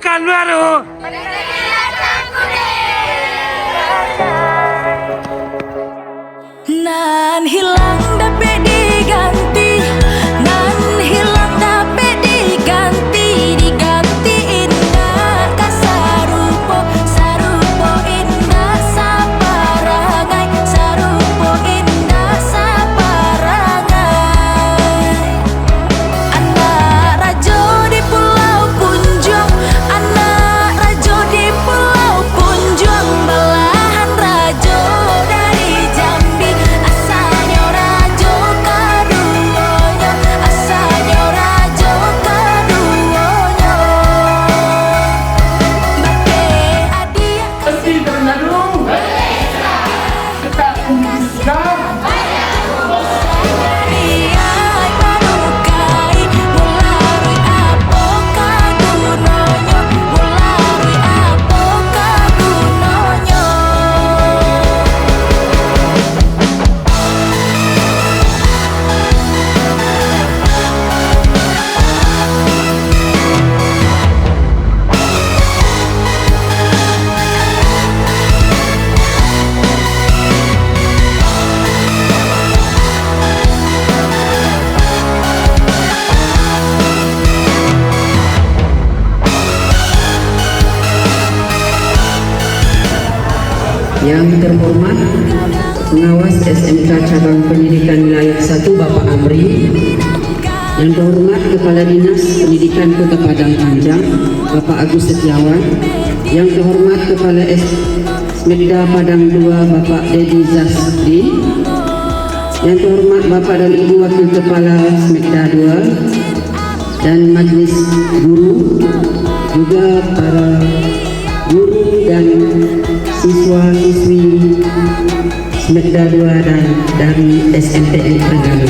Pekanbaru. Nan hilang dapat diganti, nan hilang dapat diganti, diganti indah kasarupo, sarupo indah saparangai, sarupo indah saparangai. Anak rajo di Pulau Punjong, anak rajo di Pulau Punjong, belahan rajo dari Jambi, asalnya rajo kaduonya, asalnya rajo kaduonya. Bake hadiah Pasti bernadung, kita memutuskan hadiah panukai, mularui apa kagunonyo, mularui apa kagunonyo. Yang terhormat pengawas SMK Cabang Pendidikan Wilayah 1 Bapak Amri, yang terhormat Kepala Dinas Pendidikan Kota Padang Panjang Bapak Agus Setiawan, yang terhormat Kepala Smekda Padang 2 Bapak Dedi Zasdin, yang terhormat Bapak dan Ibu Wakil Kepala Smekda 2 dan Majelis Guru, juga para guru dan siswa-siswi Smekda 2 dan dari SMTN Terengganu.